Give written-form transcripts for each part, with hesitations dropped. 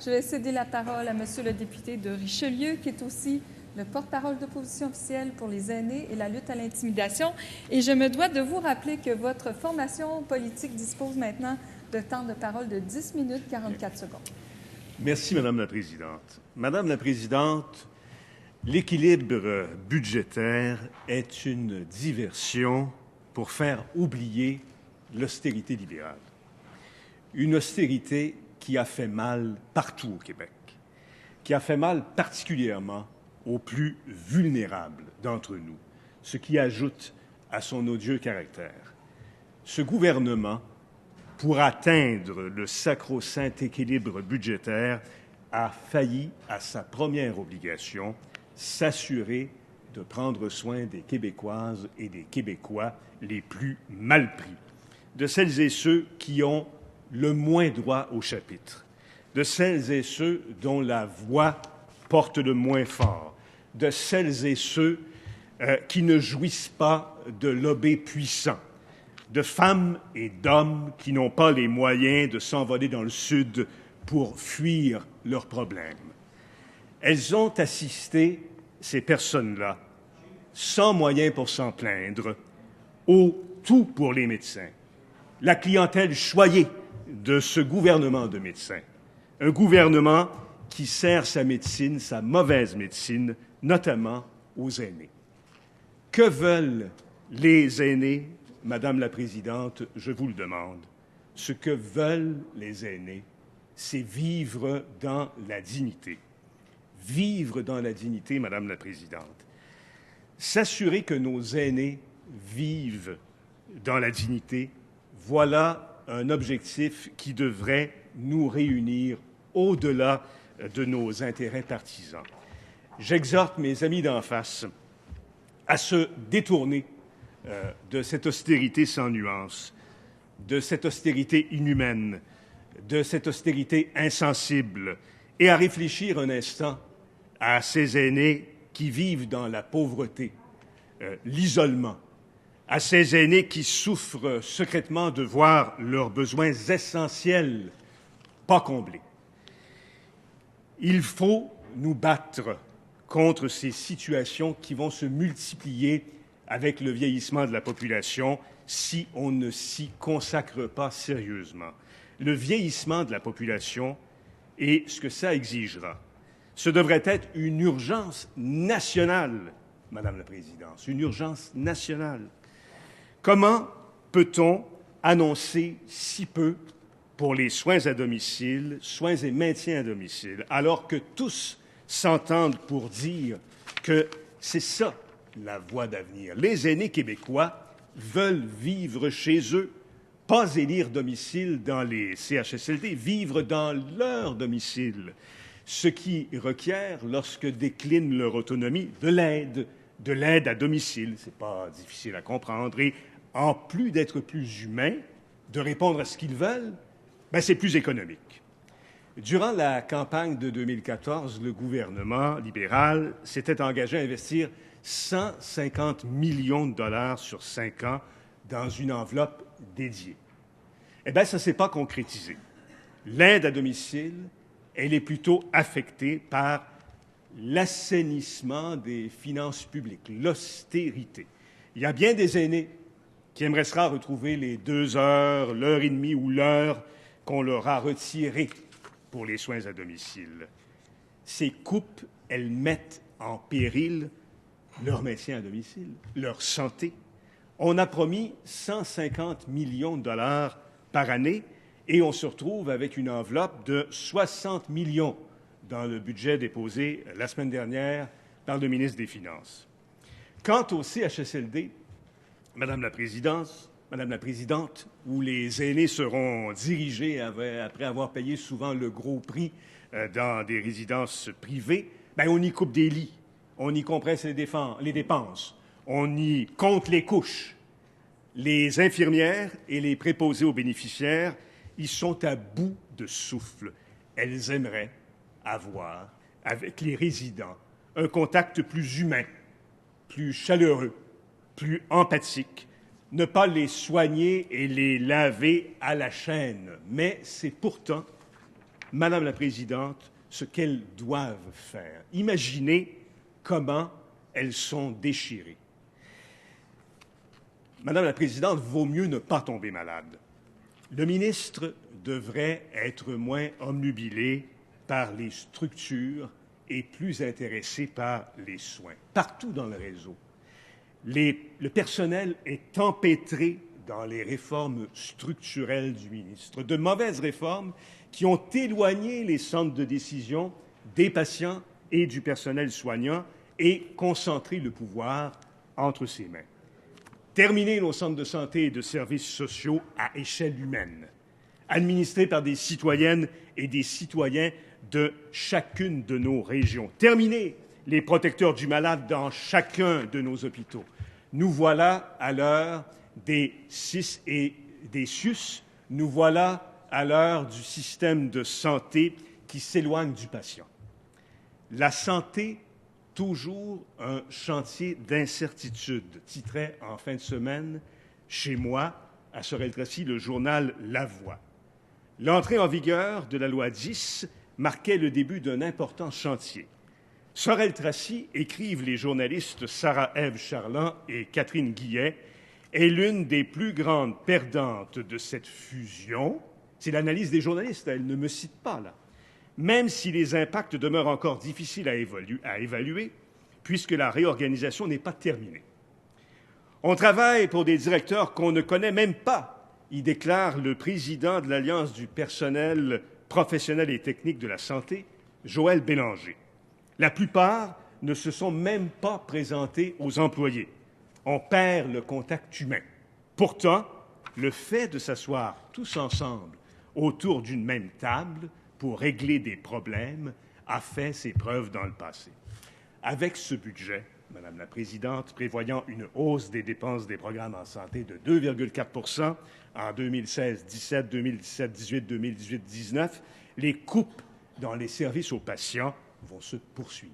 Je vais céder la parole à Monsieur le député de Richelieu, qui est aussi le porte-parole d'opposition officielle pour les aînés et la lutte à l'intimidation. Et je me dois de vous rappeler que votre formation politique dispose maintenant de temps de parole de 10 minutes 44 secondes. Merci, Madame la Présidente. Madame la Présidente, l'équilibre budgétaire est une diversion pour faire oublier l'austérité libérale. Une austérité qui a fait mal partout au Québec, qui a fait mal particulièrement aux plus vulnérables d'entre nous, ce qui ajoute à son odieux caractère. Ce gouvernement, pour atteindre le sacro-saint équilibre budgétaire, a failli à sa première obligation, s'assurer de prendre soin des Québécoises et des Québécois les plus mal pris, de celles et ceux qui ont le moins droit au chapitre, de celles et ceux dont la voix porte le moins fort, de celles et ceux qui ne jouissent pas de lobées puissants, de femmes et d'hommes qui n'ont pas les moyens de s'envoler dans le Sud pour fuir leurs problèmes. Elles ont assisté, ces personnes-là, sans moyens pour s'en plaindre, au tout pour les médecins, la clientèle choyée de ce gouvernement de médecins, un gouvernement qui sert sa médecine, sa mauvaise médecine, notamment aux aînés. Que veulent les aînés, Madame la Présidente, je vous le demande. Ce que veulent les aînés, c'est vivre dans la dignité. Vivre dans la dignité, Madame la Présidente. S'assurer que nos aînés vivent dans la dignité, voilà un objectif qui devrait nous réunir au-delà de nos intérêts partisans. J'exhorte mes amis d'en face à se détourner de cette austérité sans nuance, de cette austérité inhumaine, de cette austérité insensible, et à réfléchir un instant à ces aînés qui vivent dans la pauvreté, l'isolement, à ces aînés qui souffrent secrètement de voir leurs besoins essentiels pas comblés. Il faut nous battre contre ces situations qui vont se multiplier avec le vieillissement de la population si on ne s'y consacre pas sérieusement. Le vieillissement de la population et ce que ça exigera. Ce devrait être une urgence nationale, Madame la Présidente, une urgence nationale. Comment peut-on annoncer si peu pour les soins à domicile, soins et maintien à domicile, alors que tous s'entendent pour dire que c'est ça la voie d'avenir? Les aînés québécois veulent vivre chez eux, pas élire domicile dans les CHSLD, vivre dans leur domicile, ce qui requiert, lorsque décline leur autonomie, de l'aide à domicile. C'est pas difficile à comprendre. Et en plus d'être plus humain, de répondre à ce qu'ils veulent, c'est plus économique. Durant la campagne de 2014, le gouvernement libéral s'était engagé à investir 150 millions de dollars sur 5 ans dans une enveloppe dédiée. Ça ne s'est pas concrétisé. L'aide à domicile, elle est plutôt affectée par l'assainissement des finances publiques, l'austérité. Il y a bien des aînés qui aimeraient se retrouver les 2 heures, l'heure et demie ou l'heure qu'on leur a retirées pour les soins à domicile. Ces coupes, elles mettent en péril leur maintien à domicile, leur santé. On a promis 150 millions de dollars par année et on se retrouve avec une enveloppe de 60 millions dans le budget déposé la semaine dernière par le ministre des Finances. Quant au CHSLD, Madame la Présidente, où les aînés seront dirigés après avoir payé souvent le gros prix dans des résidences privées, on y coupe des lits, on y compresse les dépenses, on y compte les couches. Les infirmières et les préposés aux bénéficiaires, ils sont à bout de souffle. Elles aimeraient avoir, avec les résidents, un contact plus humain, plus chaleureux, plus empathique, ne pas les soigner et les laver à la chaîne. Mais c'est pourtant Madame la Présidente, ce qu'elles doivent faire. Imaginez comment elles sont déchirées. Madame la Présidente, vaut mieux ne pas tomber malade. Le ministre devrait être moins omnubilé par les structures et plus intéressé par les soins. Partout dans le réseau, le personnel est empêtré dans les réformes structurelles du ministre, de mauvaises réformes qui ont éloigné les centres de décision des patients et du personnel soignant et concentré le pouvoir entre ses mains. Terminer nos centres de santé et de services sociaux à échelle humaine, administrés par des citoyennes et des citoyens de chacune de nos régions. Terminer les protecteurs du malade dans chacun de nos hôpitaux. Nous voilà à l'heure des CIS et des SUS. Nous voilà à l'heure du système de santé qui s'éloigne du patient. La santé, toujours un chantier d'incertitude, titrait en fin de semaine, chez moi, à Sorel-Tracy, le journal La Voix. L'entrée en vigueur de la loi 10 marquait le début d'un important chantier. Sorel-Tracy, écrivent les journalistes Sarah-Ève Charland et Catherine Guillet, est l'une des plus grandes perdantes de cette fusion. C'est l'analyse des journalistes, elle ne me cite pas là. Même si les impacts demeurent encore difficiles à évaluer, puisque la réorganisation n'est pas terminée. On travaille pour des directeurs qu'on ne connaît même pas, y déclare le président de l'Alliance du personnel professionnel et technique de la santé, Joël Bélanger. La plupart ne se sont même pas présentés aux employés. On perd le contact humain. Pourtant, le fait de s'asseoir tous ensemble autour d'une même table pour régler des problèmes a fait ses preuves dans le passé. Avec ce budget, Madame la Présidente, prévoyant une hausse des dépenses des programmes en santé de 2,4 % en 2016-17, 2017-18, 2018-19, les coupes dans les services aux patients vont se poursuivre.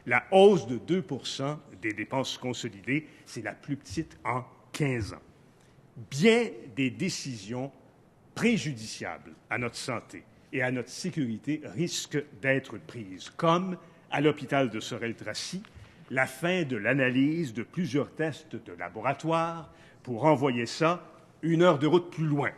La hausse de 2 % des dépenses consolidées, c'est la plus petite en 15 ans. Bien des décisions préjudiciables à notre santé et à notre sécurité risquent d'être prises, comme à l'hôpital de Sorel-Tracy, la fin de l'analyse de plusieurs tests de laboratoire pour envoyer ça 1 heure de route plus loin.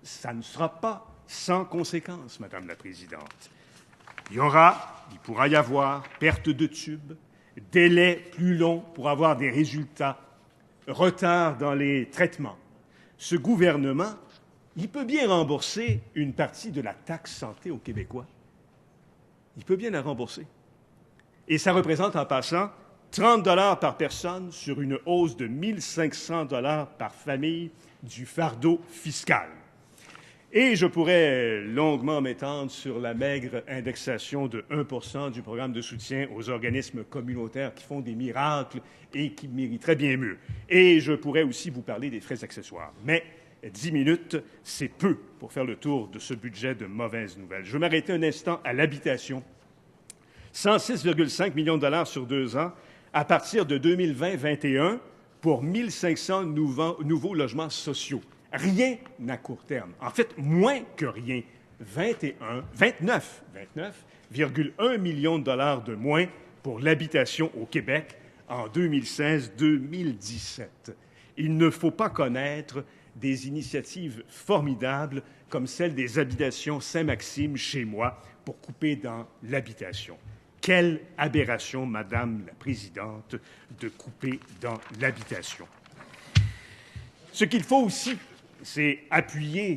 Ça ne sera pas sans conséquences, Madame la Présidente. Il pourra y avoir perte de tubes, délai plus long pour avoir des résultats, retard dans les traitements. Ce gouvernement, il peut bien rembourser une partie de la taxe santé aux Québécois. Il peut bien la rembourser. Et ça représente, en passant, 30 $ par personne sur une hausse de 1 500 $ par famille du fardeau fiscal. Et je pourrais longuement m'étendre sur la maigre indexation de 1 % du programme de soutien aux organismes communautaires qui font des miracles et qui mériteraient bien mieux. Et je pourrais aussi vous parler des frais accessoires. Mais 10 minutes, c'est peu pour faire le tour de ce budget de mauvaises nouvelles. Je vais m'arrêter un instant à l'habitation. 106,5 millions de dollars sur 2 ans à partir de 2020-21 pour 1 500 nouveaux logements sociaux. Rien à court terme. En fait, moins que rien. 29,1 millions de dollars de moins pour l'habitation au Québec en 2016-2017. Il ne faut pas connaître des initiatives formidables comme celle des habitations Saint-Maxime chez moi pour couper dans l'habitation. Quelle aberration, Madame la Présidente, de couper dans l'habitation. Ce qu'il faut aussi, c'est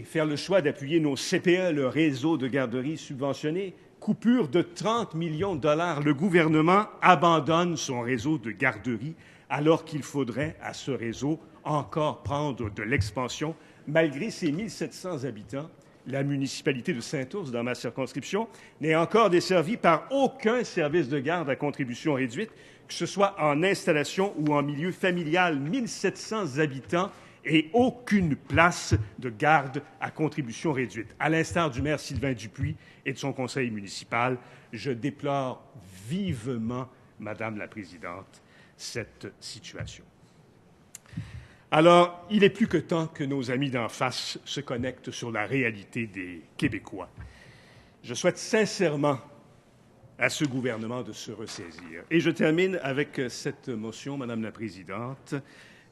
faire le choix d'appuyer nos CPE, le réseau de garderies subventionnées. Coupure de 30 millions de dollars. Le gouvernement abandonne son réseau de garderies alors qu'il faudrait à ce réseau encore prendre de l'expansion. Malgré ses 1 700 habitants, la municipalité de Saint-Ours, dans ma circonscription, n'est encore desservie par aucun service de garde à contribution réduite, que ce soit en installation ou en milieu familial. 1 700 habitants et aucune place de garde à contribution réduite. À l'instar du maire Sylvain Dupuis et de son conseil municipal, je déplore vivement, Madame la Présidente, cette situation. Alors, il est plus que temps que nos amis d'en face se connectent sur la réalité des Québécois. Je souhaite sincèrement à ce gouvernement de se ressaisir. Et je termine avec cette motion, Madame la Présidente,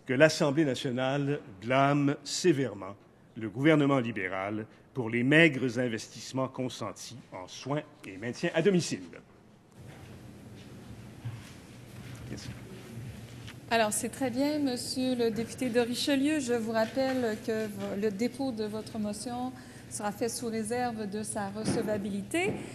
que l'Assemblée nationale blâme sévèrement le gouvernement libéral pour les maigres investissements consentis en soins et maintien à domicile. Merci. Alors, c'est très bien, Monsieur le député de Richelieu. Je vous rappelle que le dépôt de votre motion sera fait sous réserve de sa recevabilité.